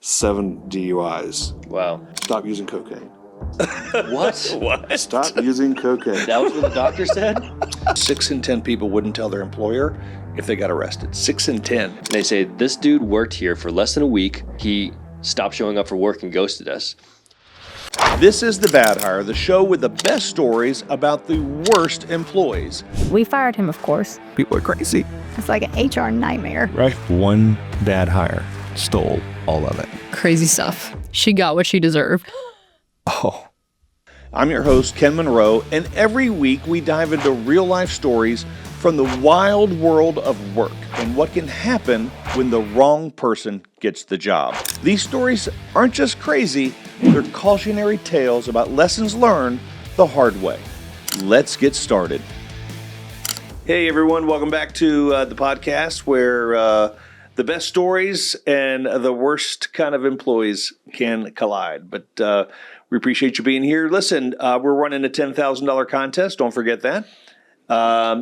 7 DUIs. Wow. Stop using cocaine. What? What? Stop using cocaine. That was what the doctor said? 6 in 10 people wouldn't tell their employer if they got arrested. 6 in 10. They say, this dude worked here for less than a week. He stopped showing up for work and ghosted us. This is The Bad Hire, the show with the best stories about the worst employees. We fired him, of course. People are crazy. It's like an HR nightmare. Right? One bad hire stole all of it. Crazy stuff. She got what she deserved. Oh. I'm your host, Ken Monroe, and every week we dive into real-life stories from the wild world of work and what can happen when the wrong person gets the job. These stories aren't just crazy, they're cautionary tales about lessons learned the hard way. Let's get started. Hey everyone, welcome back to the podcast where the best stories and the worst kind of employees can collide. But we appreciate you being here. Listen, we're running a $10,000 contest. Don't forget that.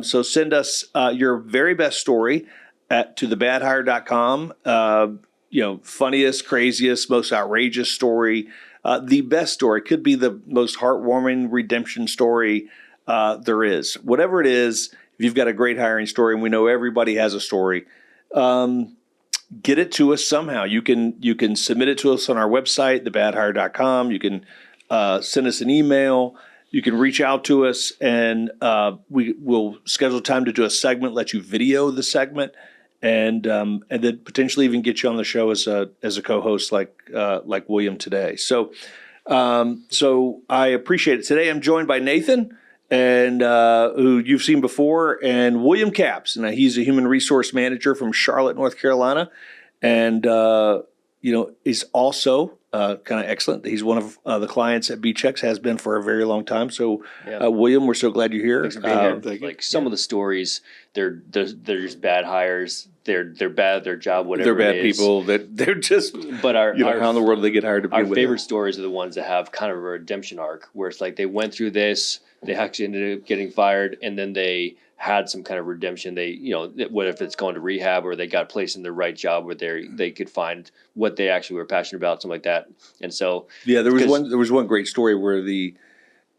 So send us your very best story to thebadhire.com. Funniest, craziest, most outrageous story. The best story could be the most heartwarming redemption story there is. Whatever it is, if you've got a great hiring story, and we know everybody has a story, get it to us somehow. You can submit it to us on our website, thebadhire.com. You can send us an email. You can reach out to us, and we will schedule time to do a segment, let you video the segment, and then potentially even get you on the show as a co-host like William today. So I appreciate it. Today I'm joined by Nathan, and who you've seen before, and William Capps, and he's a human resource manager from Charlotte, North Carolina, and he's also kind of excellent. He's one of the clients at BChex, has been for a very long time. So, Yeah. William, we're so glad you're here. Thanks for being here. Like some of the stories, they're just bad hires. They're bad at their job, whatever They're bad it is. people. They're just, But how in the world do they get hired to be our with favorite them? stories are the ones that have kind of a redemption arc, where it's like they went through this, they actually ended up getting fired, and then they had some kind of redemption. They, what if it's going to rehab, or they got placed in the right job where they could find what they actually were passionate about, something like that. And so, Yeah, there was one great story where the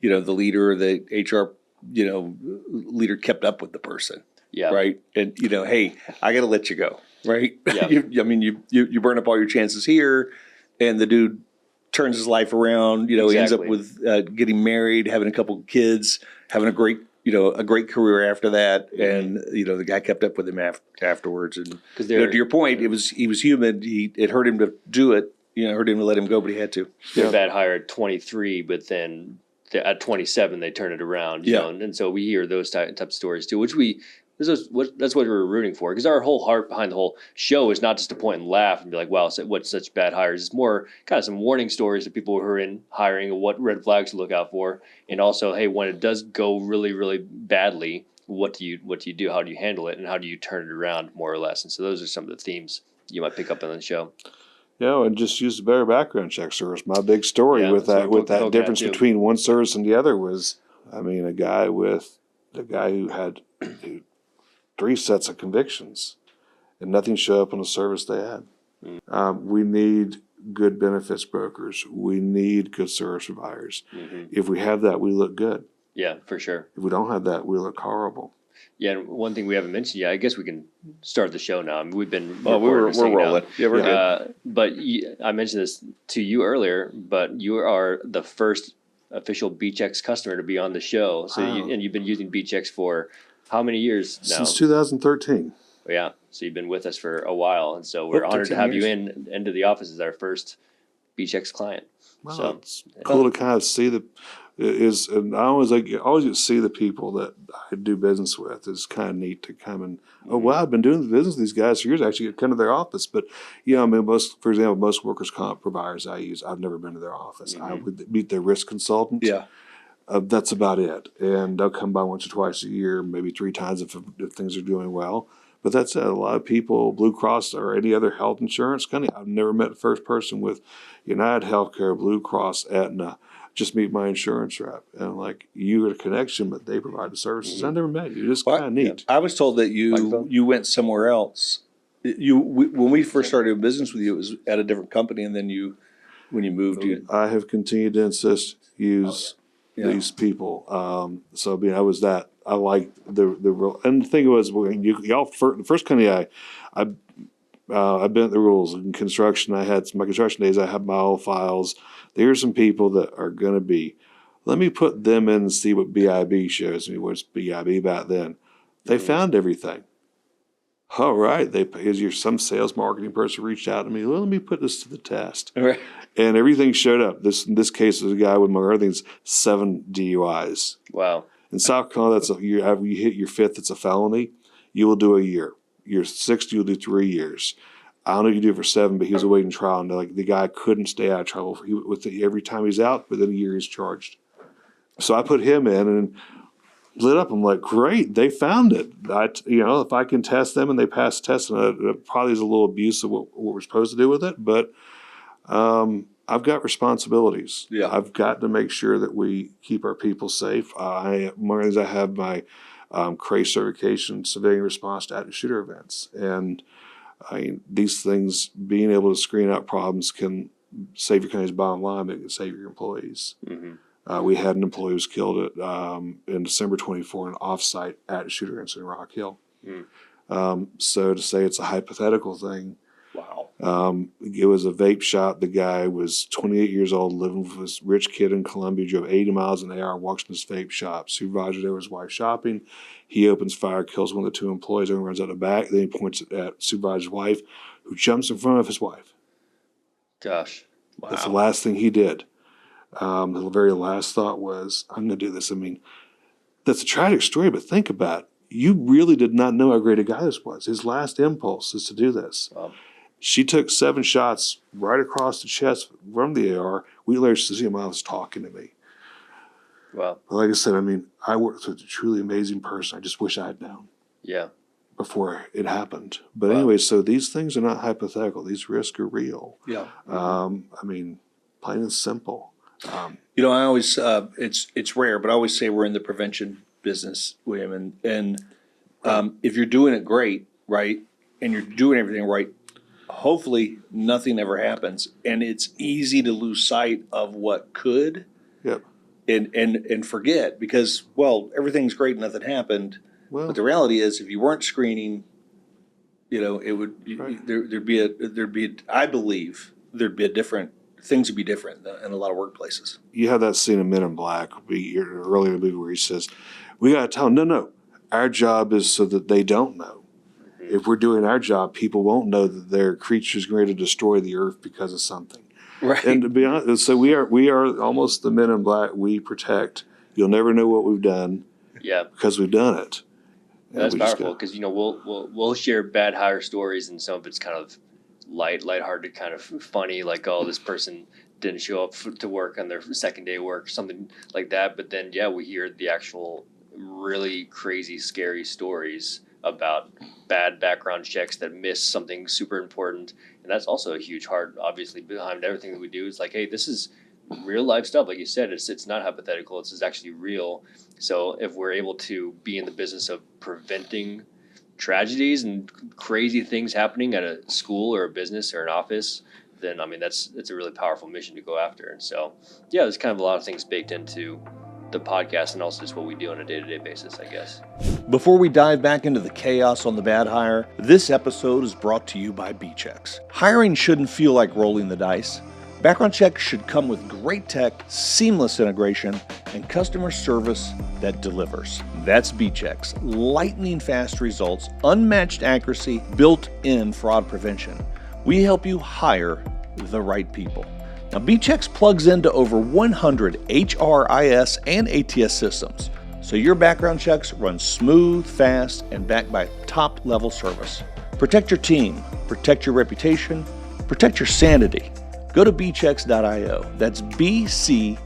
leader, the HR, leader kept up with the person. yeah, Right. And, hey, I got to let you go. Right. Yeah. you burn up all your chances here, and the dude turns his life around. He ends up Exactly. with getting married, having a couple of kids, having a great career after that. And, the guy kept up with him afterwards. And 'Cause to your point, he was human. It hurt him to do it. Hurt him to let him go, but he had to. they're a bad hire at 23, but then at 27 they turn it around. Yeah. And so we hear those type of stories too, which that's what we're rooting for, because our whole heart behind the whole show is not just to point and laugh and be like, wow, what's such bad hires. It's more kind of some warning stories to people who are in hiring and what red flags to look out for, and also, hey, when it does go really, really badly, what do you do? How do you handle it, and how do you turn it around, more or less? And so those are some of the themes you might pick up on the show. And just use the better background check service. My big story Yeah, with that's that what with that Coke difference had, too. between one service and the other was, a guy who had 3 sets of convictions, and nothing showed up on the service they had. We need good benefits brokers. We need good service providers. Mm-hmm. If we have that, we look good. Yeah, for sure. If we don't have that, we look horrible. Yeah, and one thing we haven't mentioned yet, I guess we can start the show now. I mean, we've been We're recording now. rolling. Yeah, we're good. But I mentioned this to you earlier, but you are the first official BChex customer to be on the show. So Wow. you've been using BChex for how many years now? Since 2013. Yeah, so you've been with us for a while, and so we're honored to 13 have years. you into the office as our first BChex client. Well, So it's cool to kind of see and I always get to see the people that I do business with. It's kind of neat to come and, oh, wow, I've been doing the business with these guys for years. I actually come to their office. But, for example, most workers' comp providers I use, I've never been to their office. I would meet their risk consultant. Yeah. That's about it. And they'll come by once or twice a year, maybe 3 times if things are doing well. But that's it. A lot of people, Blue Cross or any other health insurance company, I've never met the first person with United Healthcare, Blue Cross, Aetna. Just meet my insurance rep. And you are a connection, but they provide the services. I never met you. It's kind of neat. I was told that Microphone? you went somewhere else When we first started doing business with you, it was at a different company, and then when you moved, I have continued to insist use these people. So I mean, I like the real. And the thing was, the first company I've been at the rules in construction. I had my construction days. I had my old files. There's some people that are going to be. Let me put them in and see what BIB shows me. What's BIB back then? They found everything. All right, some sales marketing person reached out to me. Well, let me put this to the test, Right. and everything showed up. In this case, was a guy with, among other things, 7 DUIs. Wow. In South Carolina, you hit your 5th, it's a felony. You will do a year. Your 6th, you'll do 3 years. I don't know if you do it for 7, but he was awaiting trial, and the guy couldn't stay out of trouble every time he's out. Within a year, he's charged. So I put him in and lit up. I'm like, great, they found it. If I can test them and they pass the test, and it probably is a little abuse of what we're supposed to do with it, but I've got responsibilities. Yeah. I've got to make sure that we keep our people safe. One of the things I have my crais certification, civilian response to active shooter events, and these things, being able to screen out problems can save your company's bottom line, but it can save your employees. Mm-hmm. We had an employee who was killed in December 24 in an off-site active shooter incident in Rock Hill. So to say it's a hypothetical thing, Wow. it was a vape shop. The guy was 28 years old, living with this rich kid in Columbia, drove 80 miles an hour, walks in his vape shop. Supervisor there was his wife shopping. He opens fire, kills one of the 2 employees, and runs out the back. Then he points at supervisor's wife, who jumps in front of his wife. Gosh. Wow. That's the last thing he did. The very last thought was, I'm going to do this. I mean, that's a tragic story, but think about it. You really did not know how great a guy this was. His last impulse is to do this. Wow. She took 7 shots right across the chest from the AR. We later see him was talking to me. Wow. But like I said, I mean, I worked with a truly amazing person. I just wish I had known Yeah. before it happened. But Wow. anyway, so these things are not hypothetical. These risks are real. Yeah. I mean, plain and simple. I always it's rare, but I always say we're in the prevention business, William, and if you're doing it great, right, and you're doing everything right, hopefully nothing ever happens, and it's easy to lose sight of what could, Yep. and forget because everything's great, nothing happened, Well, but the reality is if you weren't screening, it would Right. there'd be I believe there'd be a different. Things would be different in a lot of workplaces. you have that scene in Men in Black earlier in the movie where he says, we got to tell them, no, our job is so that they don't know. If we're doing our job, people won't know that there are creatures going to destroy the earth because of something. Right. And to be honest, so we are almost the Men in Black. We protect. You'll never know what we've done Yeah. because we've done it. And That's we just powerful because we'll share bad hire stories, and some of it's kind of lighthearted, kind of funny, like, oh, this person didn't show up to work on their second day of work, something like that. But then we hear the actual really crazy, scary stories about bad background checks that miss something super important, and that's also a huge heart, obviously, behind everything that we do. It's like, hey, this is real life stuff. Like you said, it's not hypothetical. It's actually real. So if we're able to be in the business of preventing tragedies and crazy things happening at a school or a business or an office, then I mean it's a really powerful mission to go after. And so there's kind of a lot of things baked into the podcast and also just what we do on a day-to-day basis, I guess. Before we dive back into the chaos on the bad hire, this episode is brought to you by BChex. Hiring shouldn't feel like rolling the dice. Background checks should come with great tech, seamless integration, and customer service that delivers. That's BChex. Lightning fast results, unmatched accuracy, built-in fraud prevention. We help you hire the right people. Now, BChex plugs into over 100 HRIS and ATS systems, so your background checks run smooth, fast, and backed by top-level service. Protect your team, protect your reputation, protect your sanity. Go to BChex.io. That's BChex.io.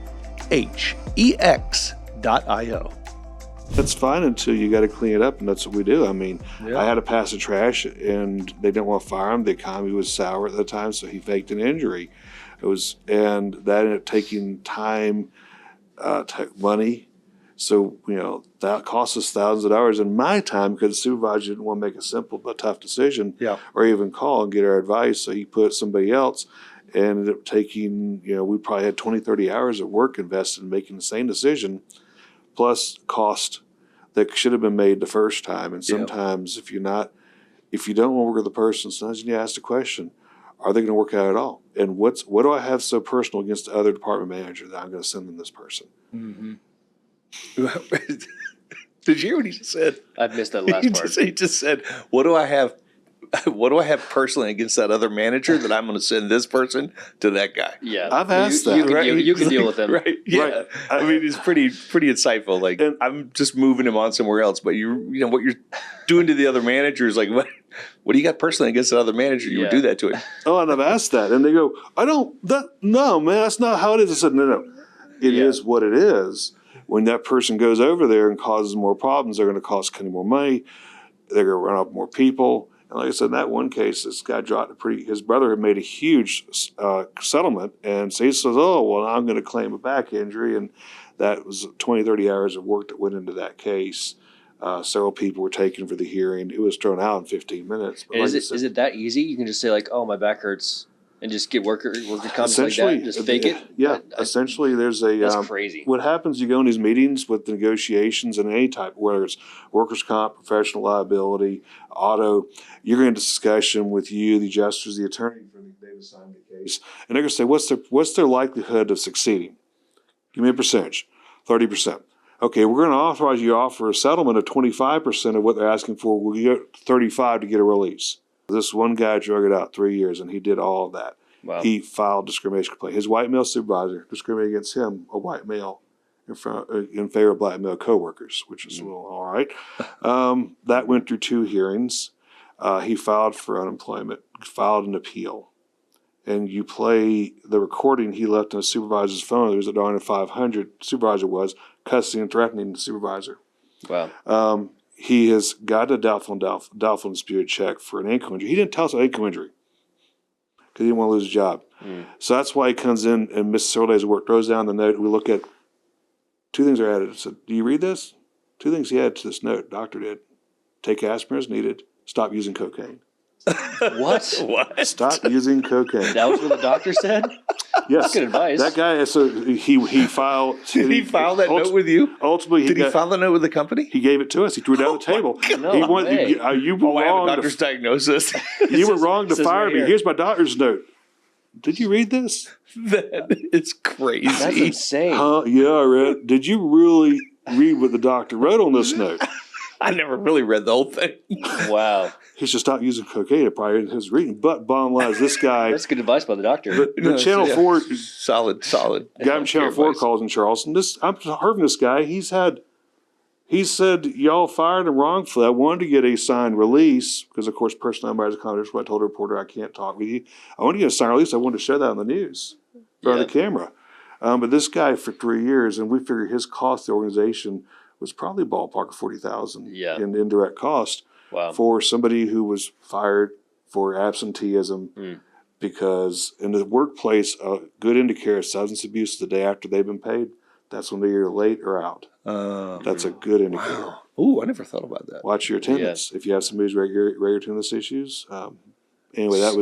That's fine until you got to clean it up, and that's what we do. I mean, I had to pass the trash, and they didn't want to fire him. The economy was sour at the time, so he faked an injury. And that ended up taking time, money, So, that costs us thousands of dollars in my time because the supervisor didn't want to make a simple but tough decision or even call and get our advice. So he put somebody else and ended up taking, we probably had 20, 30 hours of work invested in making the same decision, plus cost that should have been made the first time. And sometimes if you don't want to work with the person, sometimes you need to ask the question, are they going to work out at all? And what do I have so personal against the other department manager that I'm going to send them this person? Mm-hmm. Did you hear what he just said? I missed that last part. He just said, what do I have personally against that other manager that I'm going to send this person to that guy? Yeah. I've asked that. You can deal with him. Right. Yeah. Right. I mean, it's pretty insightful. Like, I'm just moving him on somewhere else, but what you're doing to the other manager is like, what do you got personally against the other manager? You would do that to him. Oh, and I've asked that. And they go, no, man, that's not how it is. I said, no. It is what it is. When that person goes over there and causes more problems, they're going to cost Kenny more money. They're going to run off more people. And like I said, in that one case, this guy dropped his brother had made a huge settlement. And so he says, oh, well, I'm going to claim a back injury. And that was 20, 30 hours of work that went into that case. Several people were taken for the hearing. It was thrown out in 15 minutes. But Is it that easy? You can just say like, oh, my back hurts. And just get worker comps like that. Just fake it. Yeah, essentially, there's a. That's crazy. What happens? You go in these meetings with the negotiations and any type, whether it's workers' comp, professional liability, auto. You're going to discussion with the adjusters, the attorney for they've assigned the case, and they're going to say, what's their likelihood of succeeding? Give me a percentage, 30%. Okay, we're going to authorize you to offer a settlement of 25% of what they're asking for. We'll get 35 to get a release. This one guy drug it out 3 years, and he did all of that. Wow. He filed discrimination complaint. His white male supervisor discriminated against him, a white male, in favor of black male coworkers, which is all right. That went through 2 hearings. He filed for unemployment, filed an appeal. And you play the recording he left on a supervisor's phone. It was at darn 500, supervisor was, cussing and threatening the supervisor. Wow. He has got a doubtful and disputed check for an ankle injury. He didn't tell us an ankle injury because he didn't want to lose his job. So that's why he comes in and misses several days of work, throws down the note. We look at 2 things are added. So, do you read this? 2 things he added to this note. Doctor did. Take aspirin as needed. Stop using cocaine. What? Stop using cocaine. That was what the doctor said? Yes. That's good advice. That guy, so he filed. Did he file that note with you? Ultimately, Did he file the note with the company? He gave it to us. He threw it down the table. No he wanted, way. you were I have a wrong. doctor's diagnosis. You were wrong to says fire right me. here. Here's my doctor's note. Did you read this? That is crazy. That's insane. Yeah, I read. Did you really read what the doctor wrote on this note? I never really read the whole thing. Wow. He should stop using cocaine. It probably isn't his reading. But bottom line is this guy. That's good advice by the doctor. The Channel 4 Solid. guy from Channel 4 calls in Charleston. I've heard from this guy. He said, y'all fired him wrongfully. I wanted to get a signed release because, of course, personal matters of conduct. I told the reporter I can't talk with you. I wanted to get a signed release. I wanted to show that on the news in front of the camera. But this guy for 3 years, and we figure his cost to the organization was probably ballpark of $40,000 in indirect cost for somebody who was fired for absenteeism because in the workplace, a good indicator of substance abuse the day after they've been paid, that's when they're either late or out. That's a good indicator. Wow. Ooh, I never thought about that. Watch your attendance. If you have somebody who's regular attendance issues. Anyway, that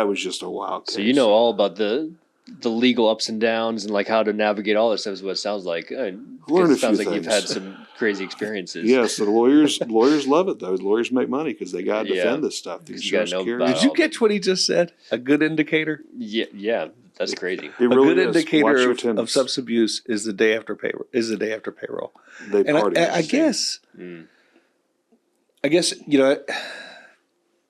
was just a wild case. So you know all about the legal ups and downs and like how to navigate all this stuff is what it sounds like. It sounds like you've had some crazy experiences. Yeah, so the lawyers love it though. Lawyers make money because they got to defend this stuff. You gotta know about Did you catch what he just said? A good indicator? Yeah, that's crazy. It really a good is. indicator of substance abuse is the day after payroll. They party. I guess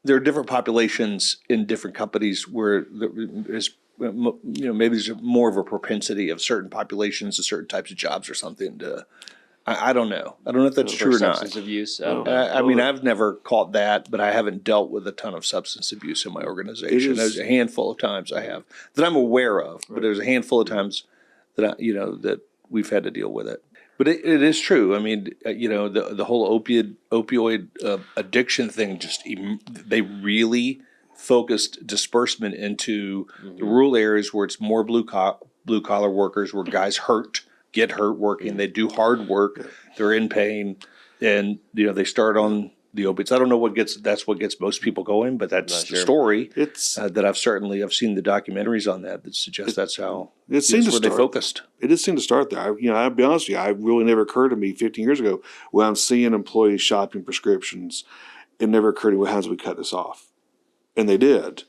there are different populations in different companies where there's maybe there's more of a propensity of certain populations to certain types of jobs or something to. I don't know. I don't know if that's true or not. Substance abuse. I mean, I've never caught that, but I haven't dealt with a ton of substance abuse in my organization. There's a handful of times I have that I'm aware of, but there's a handful of times that that we've had to deal with it. But it is true. I mean, the whole opioid addiction thing they really focused disbursement into the rural areas where it's more blue collar workers, where guys hurt get hurt working. They do hard work. They're in pain, and they start on the opiates. I don't know that's what gets most people going, but that's the story. It's that I've seen the documentaries on that suggest that's how it seemed to where they start. focused. It did seem to start there. I'll be honest with you. It really never occurred to me 15 years ago when I'm seeing employees shopping prescriptions. It never occurred to me, how do we cut this off? And they did.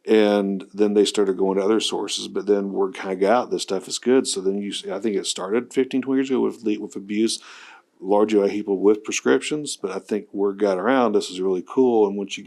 And then they started going to other sources, but then word kind of got out, this stuff is good. So then I think it started 15, 20 years ago with abuse, largely by people with prescriptions. But I think word got around, this is really cool. And once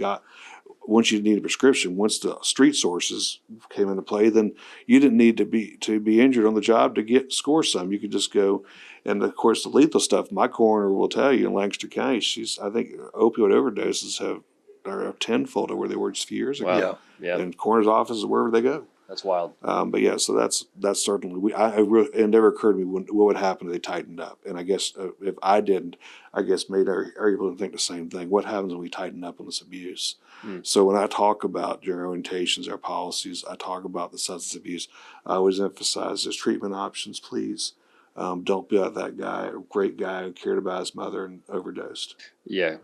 you need a prescription, once the street sources came into play, then you didn't need to be injured on the job to score some. You could just go, and of course the lethal stuff. My coroner will tell you in Lancaster County, I think opioid overdoses are tenfold of where they were just a few years ago. Wow. Yeah. And coroner's offices wherever they go. That's wild. But yeah, so that's certainly it never occurred to me what would happen if they tightened up. And I guess if I didn't, I guess made everyone think the same thing. What happens when we tighten up on this abuse? So when I talk about during orientations, our policies, I talk about the substance abuse. I always emphasize there's treatment options. Please don't be like that guy, a great guy who cared about his mother and overdosed. Yeah,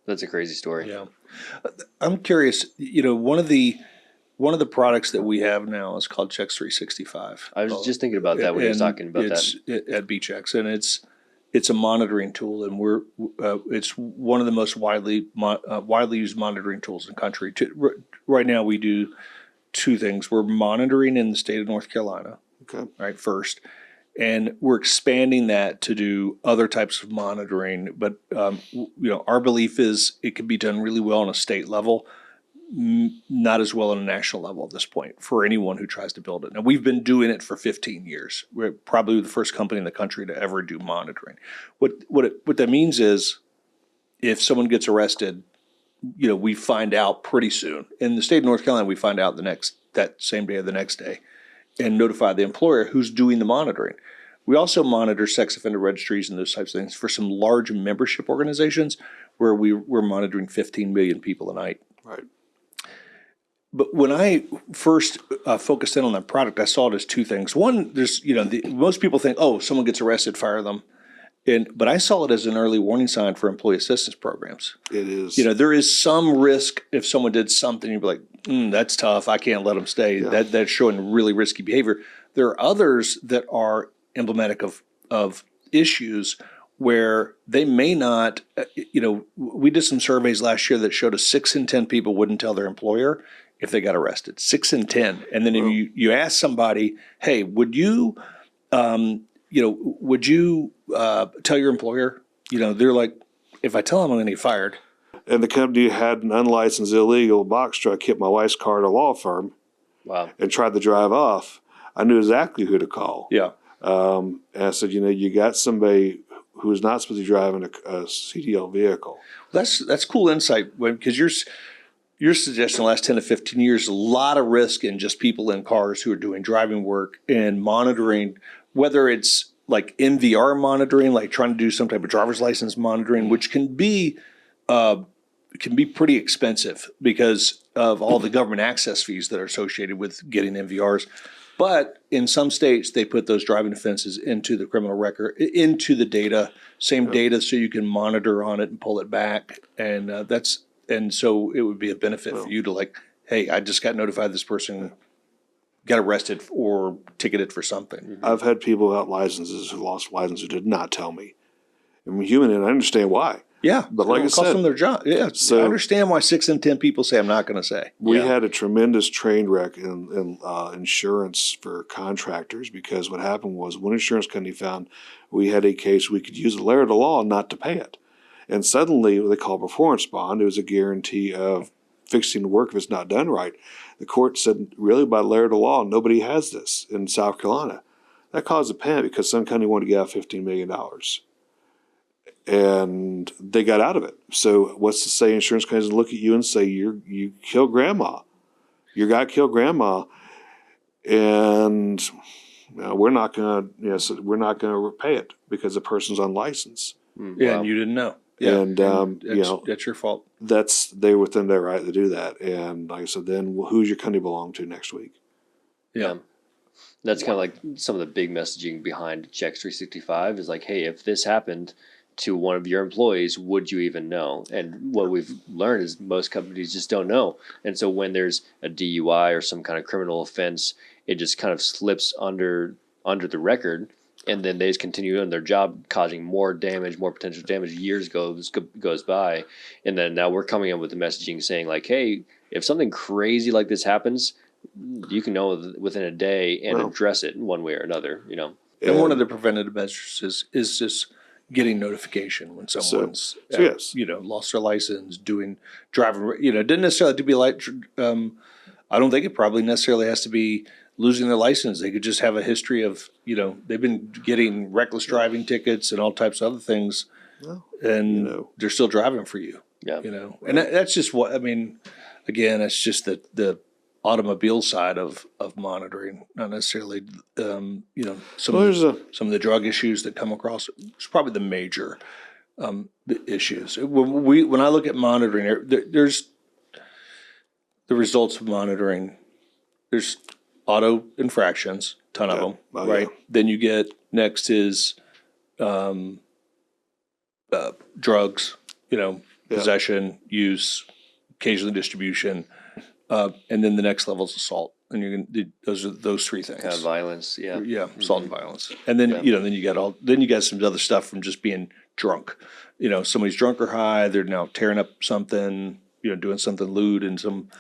that's a crazy story. Yeah, I'm curious. One of the products that we have now is called Chex 365. I was just thinking about that when you were talking about that. At BChex, and it's a monitoring tool, and it's one of the most widely used monitoring tools in the country. Right now, we do two things. We're monitoring in the state of North Carolina, right, first, and we're expanding that to do other types of monitoring. But our belief is it can be done really well on a state level, not as well on a national level at this point for anyone who tries to build it. Now, we've been doing it for 15 years. We're probably the first company in the country to ever do monitoring. What that means is if someone gets arrested, we find out pretty soon. In the state of North Carolina, we find out that same day or the next day and notify the employer who's doing the monitoring. We also monitor sex offender registries and those types of things for some large membership organizations where we're monitoring 15 million people a night. Right. But when I first focused in on that product, I saw it as two things. One, there's most people think, oh, someone gets arrested, fire them, but I saw it as an early warning sign for employee assistance programs. It is. There is some risk if someone did something, you'd be like, that's tough. I can't let them stay. Yeah. That's showing really risky behavior. There are others that are emblematic of issues where they may not. We did some surveys last year that showed us 6 in 10 people wouldn't tell their employer if they got arrested. 6 in 10. And then if you ask somebody, hey, would you tell your employer? They're like, if I tell them I'm going to get fired. And the company had an unlicensed illegal box truck hit my wife's car at a law firm. Wow. And tried to drive off. I knew exactly who to call. Yeah. And I said, you got somebody who's not supposed to be driving a CDL vehicle. That's cool insight, because you're suggesting the last 10 to 15 years, a lot of risk in just people in cars who are doing driving work and monitoring, whether it's like MVR monitoring, like trying to do some type of driver's license monitoring, which can be pretty expensive because of all the government access fees that are associated with getting MVRs. But in some states, they put those driving offenses into the criminal record, into the data, data, so you can monitor on it and pull it back. And so it would be a benefit for you to like, hey, I just got notified this person got arrested or ticketed for something. I've had people without licenses who lost licenses who did not tell me. I'm human and I understand why. Yeah, but like I said, cost them their job. Yeah, so I understand why 6 in 10 people say I'm not going to say. We had a tremendous train wreck in insurance for contractors because what happened was one insurance company found we had a case we could use a layer of the law not to pay it, and suddenly what they call performance bond, it was a guarantee of fixing the work if it's not done right. The court said, really, by layer of the law, nobody has this in South Carolina. That caused a panic because some company wanted to get out $15 million. And they got out of it. So what's to say insurance companies look at you and say, you killed grandma. Your guy killed grandma. And we're not going to repay it because the person's unlicensed. Yeah, and you didn't know. Yeah, and that's your fault. They're within their right to do that. And like I said, then who's your company belong to next week? Yeah. That's kind of like some of the big messaging behind Checks 365 is like, hey, if this happened to one of your employees, would you even know? And what we've learned is most companies just don't know. And so when there's a DUI or some kind of criminal offense, it just kind of slips under the record, and then they just continue on their job, causing more damage, more potential damage. Years goes by, and then now we're coming up with the messaging saying like, hey, if something crazy like this happens, you can know within a day and address it in one way or another. And one of the preventative measures is just getting notification when someone's yes. lost their license, driving. It didn't necessarily have to be like. I don't think it probably necessarily has to be losing their license. They could just have a history of they've been getting reckless driving tickets and all types of other things, and they're still driving for you. Yeah. And that's just what I mean. Again, it's just the automobile side of monitoring, not necessarily some of the drug issues that come across. It's probably the major issues. When I look at monitoring, there's the results of monitoring. There's auto infractions, ton of them, right? Yeah. Then you get next is drugs, possession, use, occasionally distribution. And then the next level is assault, and you're gonna those three things. Kind of violence, yeah, assault and violence, and then then you got some other stuff from just being drunk. Somebody's drunk or high, they're now tearing up something, doing something lewd in some,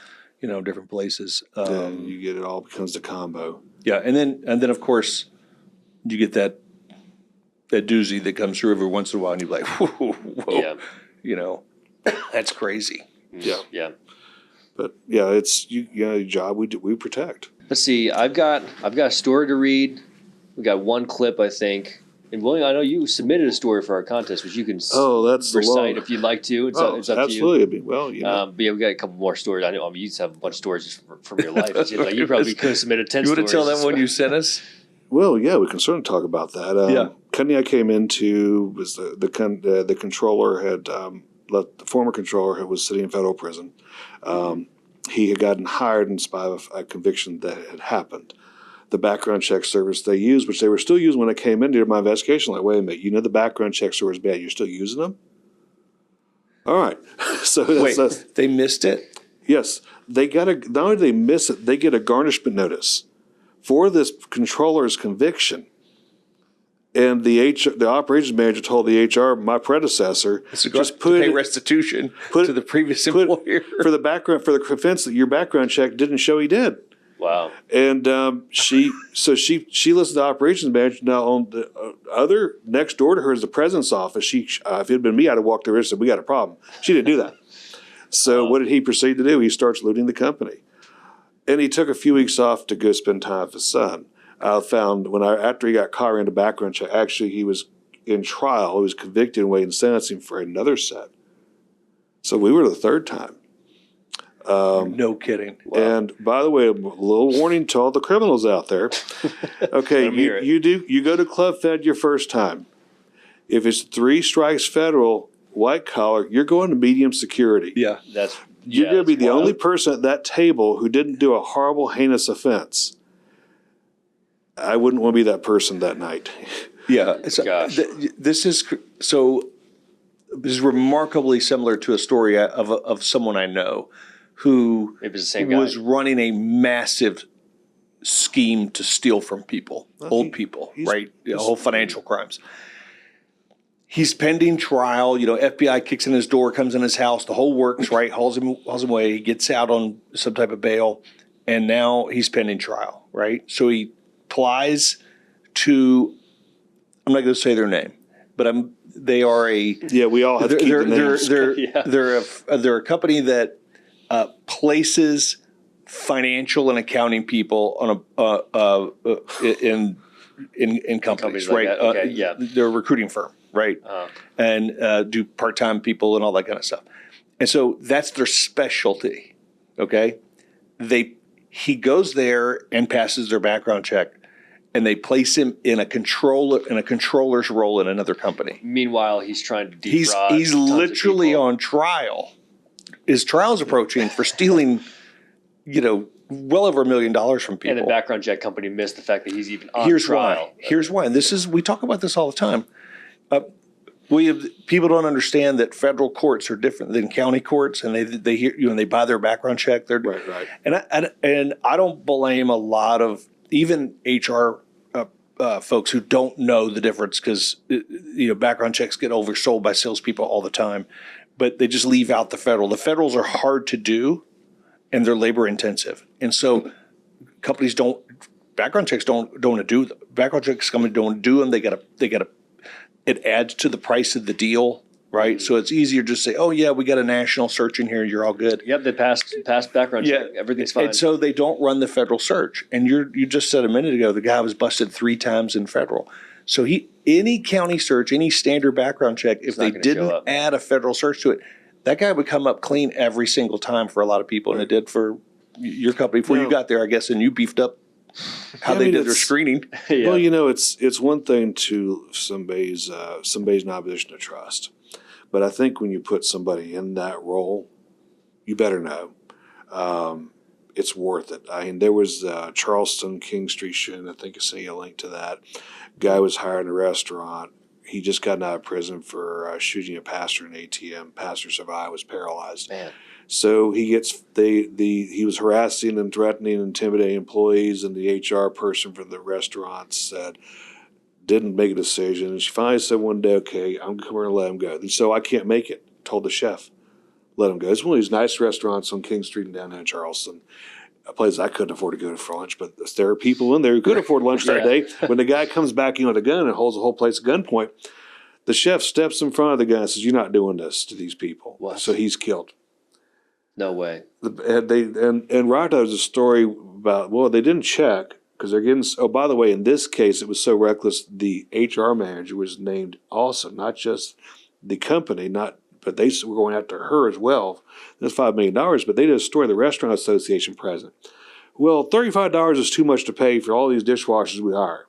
different places. Then you get it all becomes the combo. Yeah, and then of course you get that doozy that comes through every once in a while, and you're like, whoa, that's crazy. Yeah. But yeah, it's your job. We protect. Let's see. I've got a story to read. We got one clip, I think. And William, I know you submitted a story for our contest, which you can recite if you'd like to. It's up to you. Absolutely. But yeah, we got a couple more stories. I know. You used to have a bunch of stories from your life. You probably could have submitted 10 stories. You want to tell them what you sent us? Well, yeah, we can certainly talk about that. Company I came into was the controller had the former controller was sitting in federal prison. He had gotten hired in spite of a conviction that had happened. The background check service they used, which they were still using when I came into my investigation, like, wait a minute, the background check service is bad. You're still using them? All right. So they missed it? Yes. Not only do they miss it, they get a garnishment notice for this controller's conviction. And the operations manager told the HR, my predecessor, just pay restitution to the previous employer for the offense that your background check didn't show he did. Wow. And she listened to the operations manager. Now on the other next door to her is the president's office. If it had been me, I'd have walked over and said, "We got a problem." She didn't do that. So what did he proceed to do? He starts looting the company, and he took a few weeks off to go spend time with his son. I found after he got caught into background check, actually he was in trial. He was convicted and waiting sentencing for another set. So we were the third time. No kidding. Wow. And by the way, a little warning to all the criminals out there. Okay, you go to Club Fed your first time. If it's 3 strikes federal, white collar, you're going to medium security. Yeah, you're going to be the only person at that table who didn't do a horrible, heinous offense. I wouldn't want to be that person that night. Yeah. This is remarkably similar to a story of someone I know who was running a massive scheme to steal from people, old people, right? Whole financial crimes. He's pending trial. FBI kicks in his door, comes in his house, the whole works, right? Hauls him away. He gets out on some type of bail, and now he's pending trial, right? So he applies to, I'm not going to say their name, but they are a, we all have to keep the names. They're a company that places financial and accounting people on in companies, right? Like okay, they're a recruiting firm, right? And do part-time people and all that kind of stuff. And so that's their specialty. Okay, he goes there and passes their background check, and they place him in a controller's role in another company. Meanwhile, he's trying to defraud. He's literally on trial. His trial's approaching for stealing, well over $1 million from people. And the background check company missed the fact that he's even on Here's trial. why. Here's why. And we talk about this all the time. People don't understand that federal courts are different than county courts, and they hear they buy their background check. Right. And I don't blame a lot of even HR folks who don't know the difference, because background checks get oversold by salespeople all the time, but they just leave out the federal. The federals are hard to do, and they're labor intensive, and so companies background checks don't want to do them. Background checks companies don't do them. They gotta. It adds to the price of the deal, right? So it's easier to say, oh yeah, we got a national search in here, you're all good. Yep, they passed background check. Everything's fine. And so they don't run the federal search. And you just said a minute ago, the guy was busted 3 times in federal. So any county search, any standard background check, if they didn't add a federal search to it, that guy would come up clean every single time for a lot of people. And it did for your company before you got there, I guess, and you beefed up how they did their screening. Yeah. Well, it's one thing to somebody's not position to trust, but I think when you put somebody in that role, you better know it's worth it. I mean, there was Charleston King Street shooting. I think I sent you a link to that. Guy was hired in a restaurant. He just got out of prison for shooting a pastor in an ATM. Pastor survived, was paralyzed. Man. So he was harassing and threatening and intimidating employees, and the HR person for the restaurant didn't make a decision. And she finally said one day, okay, I'm going to let him go. And so I can't make it, told the chef, let him go. It's one of these nice restaurants on King Street and down in Charleston, a place I couldn't afford to go for lunch, but there are people in there who could afford lunch that day. When the guy comes back in with a gun and holds the whole place at gunpoint, the chef steps in front of the guy and says, you're not doing this to these people. What? So he's killed. No way. And right there's a story about, well, they didn't check because they're getting, oh, by the way, in this case, it was so reckless, the HR manager was named also, not just the company, but they were going after her as well. That's $5 million, but they did a story, the Restaurant Association president. Well, $35 is too much to pay for all these dishwashers we hire.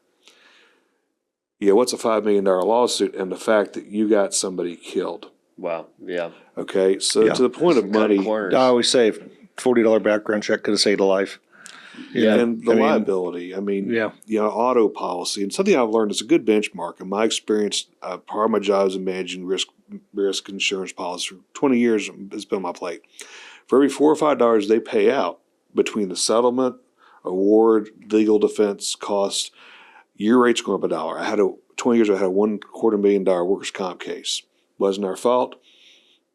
Yeah, what's a $5 million lawsuit and the fact that you got somebody killed? Wow. Yeah. Okay, so to the point of money, I always say $40 background check could have saved a life. And the liability. I mean, auto policy. And something I've learned is a good benchmark. In my experience, part of my job is in managing risk insurance policy. For 20 years, it's been on my plate. For every $4 or $5 they pay out between the settlement, award, legal defense costs, your rate's going up $1. 20 years ago, I had a $250,000 workers' comp case. Wasn't our fault.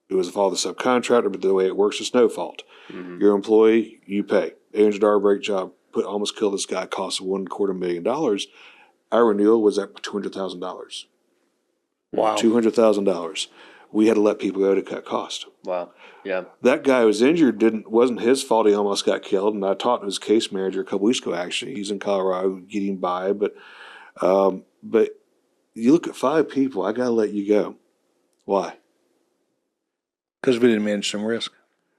It was the fault of the subcontractor, but the way it works, it's no fault. Mm-hmm. Your employee, you pay. $800 brake job, almost killed this guy, cost $250,000. Our renewal was at $200,000. Wow. $200,000. We had to let people go to cut cost. Wow. Yeah. That guy who was injured wasn't his fault. He almost got killed. And I talked to his case manager a couple weeks ago, actually. He's in Colorado getting by. But you look at 5 people, I got to let you go. Why? Because we didn't manage some risk.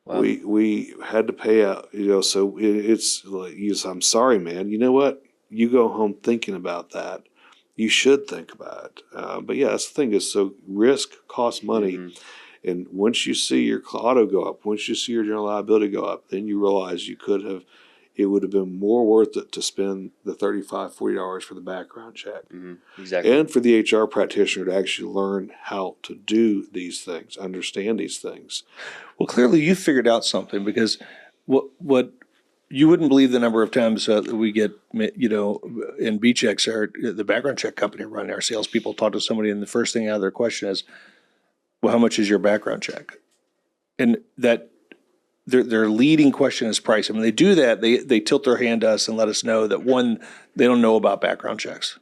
Wow. We had to pay out, so it's like, I'm sorry, man. You know what? You go home thinking about that. You should think about it. But yeah, that's the thing is, so risk costs money. Mm-hmm. And once you see your auto go up, once you see your general liability go up, then you realize it would have been more worth it to spend the $35, $40 for the background check. Mm-hmm. Exactly. And for the HR practitioner to actually learn how to do these things, understand these things. Well, clearly you figured out something, because what you wouldn't believe the number of times that we get, in BChex, the background check company running our salespeople talk to somebody, and the first thing out of their question is, well, how much is your background check? And that their leading question is price. I mean, they do that. They tilt their hand to us and let us know that, one, they don't know about background checks,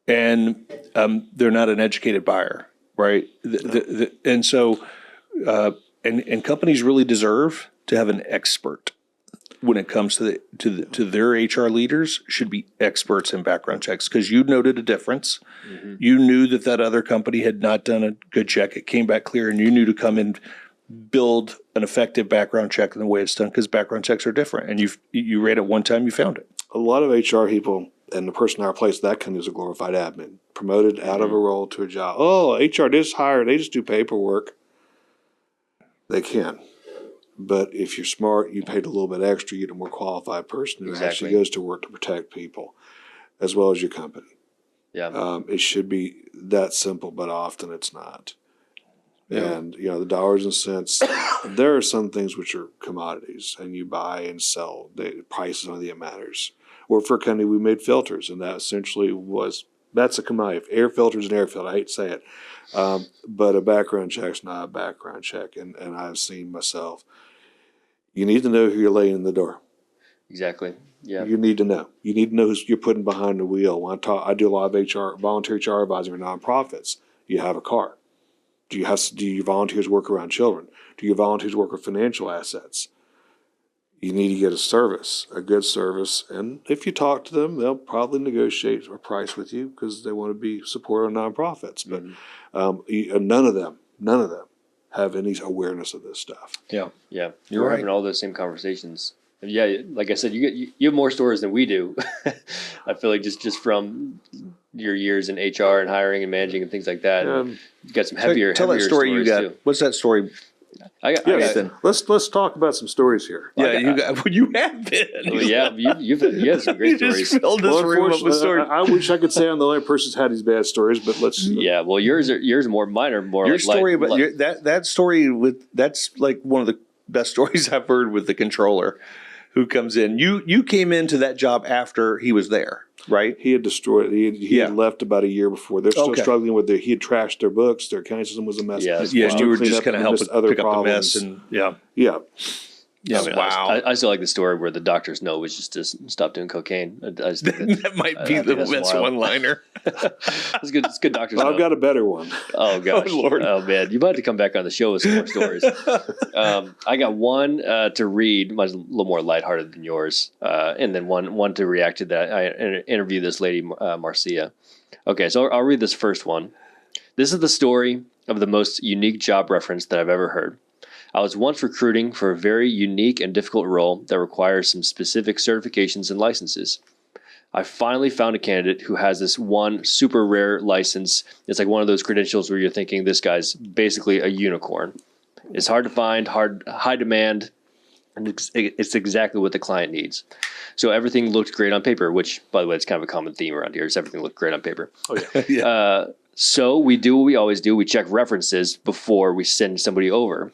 and they're not an educated buyer, right? And so, and companies really deserve to have an expert when it comes to their HR leaders. Should be experts in background checks, because you noted a difference. Mm-hmm. You knew that other company had not done a good check. It came back clear, and you knew to come and build an effective background check in the way it's done, because background checks are different. And you ran it one time, you found it. A lot of HR people, and the person in our place, that kind of is a glorified admin, promoted out of a role to a job. Oh, HR just hired, they just do paperwork. They can. But if you're smart, you paid a little bit extra, you get a more qualified person who actually goes to work to protect people, as well as your company. Yeah. It should be that simple, but often it's not. Yeah. And, the dollars and cents, there are some things which are commodities, and you buy and sell. The price is only that matters. Or for a company, we made filters, and that essentially that's a commodity. Air filters and air filter, I hate to say it. But a background check's not a background check. And I've seen myself, you need to know who you're laying in the door. Exactly. Yeah. You need to know. You need to know who you're putting behind the wheel. When I do a lot of HR, volunteer HR advising for nonprofits. You have a car. Do your volunteers work around children? Do your volunteers work with financial assets? You need to get a good service, and if you talk to them, they'll probably negotiate a price with you because they want to be supportive of nonprofits. But none of them have any awareness of this stuff. Yeah. Yeah. You're We're right. having all those same conversations. And yeah, like I said, you have more stories than we do. I feel like just from your years in HR and hiring and managing and things like that. And you got some heavier. Tell that heavier story you got. too. What's that story? I got Let's talk about some stories here. Yeah, you have been. well, yeah, you have some great You stories. just filled this room up with Unfortunately, stories. I wish I could say I'm the only person who's had these bad stories, but let's. Yeah, well, yours are more. Mine are more. Your like story, light, but that story that's like one of the best stories I've heard with the controller who comes in. You came into that job after he was there, right? He had destroyed. He had left about a year before. They're still struggling with he had trashed their books. Their accounting system was a mess. Yeah, Yes, you were Clean just up kind of and helping missed other pick up the problems. mess, and yeah. I mean, Wow. I still like the story where the doctor's note was just to stop doing cocaine. I just think That might be I the think that's best wild. one-liner. It's good. It's good doctor's Well, note. I've got a better one. Oh gosh! Oh, Lord. Oh man! You might have to come back on the show with some more stories. I got one to read, much a little more lighthearted than yours, and then one to react to that. I interviewed this lady, Marcia. Okay, so I'll read this first one. This is the story of the most unique job reference that I've ever heard. I was once recruiting for a very unique and difficult role that requires some specific certifications and licenses. I finally found a candidate who has this one super rare license. It's like one of those credentials where you're thinking this guy's basically a unicorn. It's hard to find, high demand, and it's exactly what the client needs. So everything looked great on paper, which, by the way, it's kind of a common theme around here, is everything looked great on paper. Oh yeah. So we do what we always do. We check references before we send somebody over.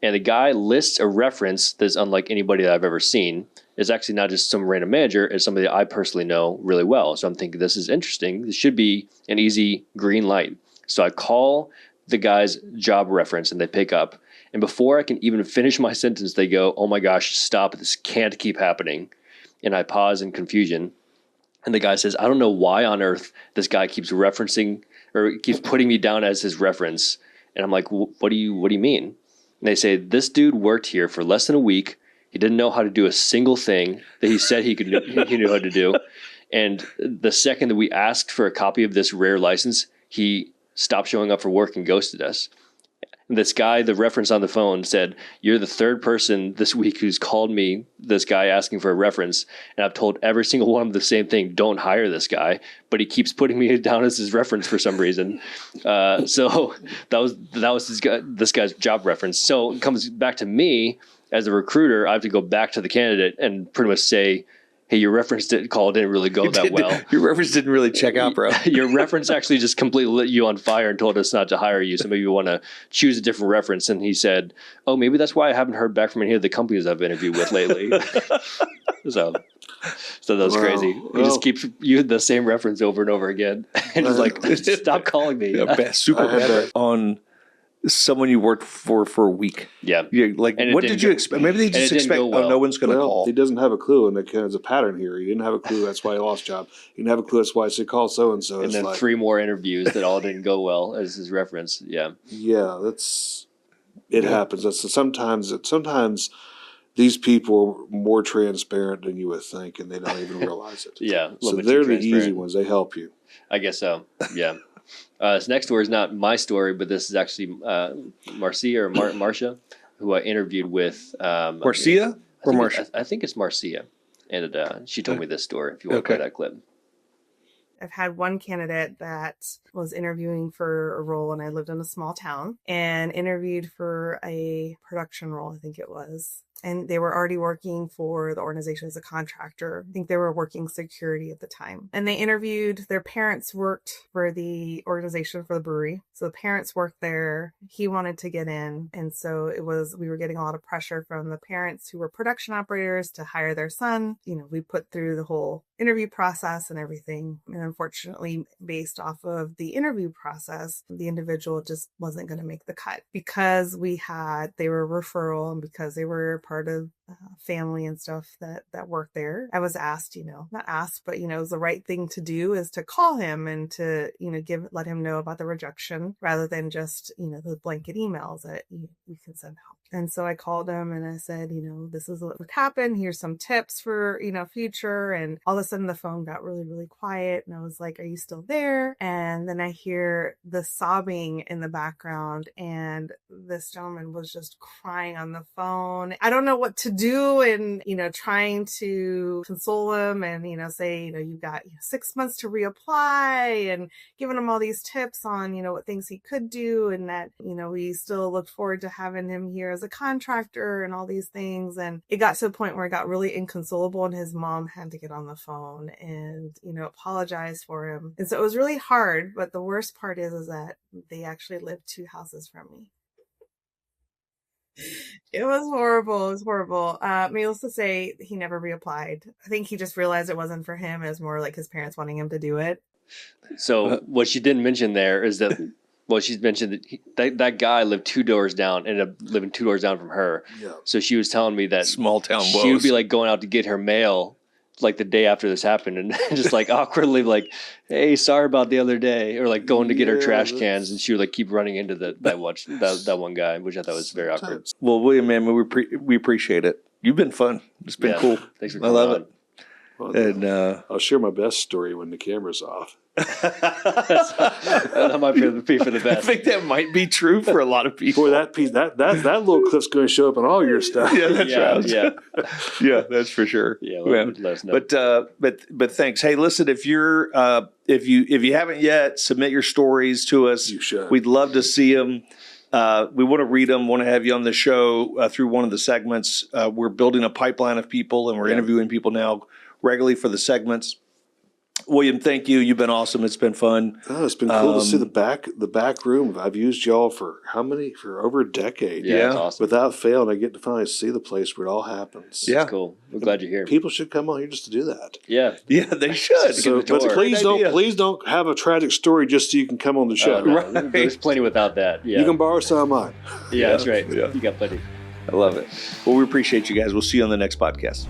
And the guy lists a reference that's unlike anybody that I've ever seen. It's actually not just some random manager. It's somebody that I personally know really well. So I'm thinking this is interesting. This should be an easy green light. So I call the guy's job reference and they pick up. And before I can even finish my sentence, they go, "Oh my gosh, stop. This can't keep happening." And I pause in confusion. And the guy says, "I don't know why on earth this guy keeps referencing or keeps putting me down as his reference." And I'm like, "What do you mean?" And they say, "This dude worked here for less than a week. He didn't know how to do a single thing that he said he knew how to do. And the second that we asked for a copy of this rare license, he stopped showing up for work and ghosted us." And this guy, the reference on the phone said, "You're the third person this week who's called me, this guy asking for a reference. And I've told every single one of them the same thing. Don't hire this guy. But he keeps putting me down as his reference for some reason." So that was this guy's job reference. So it comes back to me as a recruiter. I have to go back to the candidate and pretty much say, "Hey, your reference call didn't really go that well. Your reference didn't really check out, bro. Your reference actually just completely lit you on fire and told us not to hire you. So maybe you want to choose a different reference." And he said, "Oh, maybe that's why I haven't heard back from any of the companies I've interviewed with lately." So that was crazy. He just keeps using the same reference over and over again. And just like, "Stop calling me." Super bad on someone you worked for a week. Yeah. Like, And it what didn't did you go- expect? Maybe they and just it didn't expect, go well. no one's going to Well, call. he doesn't have a clue, and there's a pattern here. He didn't have a clue. That's why he lost job. He didn't have a clue. That's why I said call so and so. And then 3 more interviews that all didn't go well as his reference. Yeah. Yeah, it happens. Sometimes these people are more transparent than you would think, and they don't even realize it. Yeah. a little So bit they're too the easy transparent. ones. They help you. I guess so. Yeah. This next story is not my story, but this is actually Marcia or Marcia, who I interviewed with. Marcia or Marcia? I think it's Marcia. And she told me this story, if you want to play that clip. I've had one candidate that was interviewing for a role, and I lived in a small town, and interviewed for a production role, I think it was. And they were already working for the organization as a contractor. I think they were working security at the time. And they interviewed, their parents worked for the organization for the brewery. So the parents worked there. He wanted to get in. And so we were getting a lot of pressure from the parents who were production operators to hire their son. We put through the whole interview process and everything. And unfortunately, based off of the interview process, the individual just wasn't going to make the cut because they were a referral, and because they were part of family and stuff that worked there. I was asked, not asked, but, it was the right thing to do is to call him and to, let him know about the rejection rather than just, the blanket emails that you can send out. And so I called him and I said, this is what would happen. Here's some tips for, future. And all of a sudden the phone got really, really quiet. And I was like, are you still there? And then I hear the sobbing in the background. And this gentleman was just crying on the phone. I don't know what to do. And, trying to console him and, say, you've got 6 months to reapply, and giving him all these tips on, what things he could do. And that, we still look forward to having him here as a contractor and all these things. And it got to a point where it got really inconsolable, and his mom had to get on the phone and, apologize for him. And so it was really hard. But the worst part is that they actually lived 2 houses from me. It was horrible. It was horrible. Needless to say, he never reapplied. I think he just realized it wasn't for him. It was more like his parents wanting him to do it. So what she didn't mention there is that, well, she's mentioned that guy lived 2 doors down, ended up living 2 doors down from her. Yeah. So she was telling me that Small town woes. she would be like going out to get her mail like the day after this happened, and just like awkwardly like, hey, sorry about the other day, or like going to get her trash cans, and she would like keep running into that one guy, which I thought was very awkward. Well, William, man, we appreciate it. You've been fun. It's been cool. Thanks for I love coming it. Well, And I'll share my best story when the camera's off. That might be for the I best. think that might be true for a lot of people. Boy, that piece, that little clip's going to show up in all your stuff. Yeah, that's right. Yeah. Yeah, that's for sure. Yeah, Man. let us know. But thanks. Hey, listen, if you haven't yet, submit your stories to us. You should. We'd love to see them. We want to read them. Want to have you on the show through one of the segments. We're building a pipeline of people, and we're interviewing people now regularly for the segments. William, thank you. You've been awesome. It's been fun. Oh, it's been cool to see the back room. I've used y'all for over a decade. Yeah, that's awesome. Without fail, I get to finally see the place where it all happens. Yeah. That's cool. We're glad you're here. People should come on here just to do that. Yeah. Yeah, they should. So, the tour. but please Great don't have a tragic story just so you can come on the show. No, Right. There's plenty without that. Yeah. You can borrow some of mine. Yeah, that's right. Yeah. You got plenty. I love it. Well, we appreciate you guys. We'll see you on the next podcast.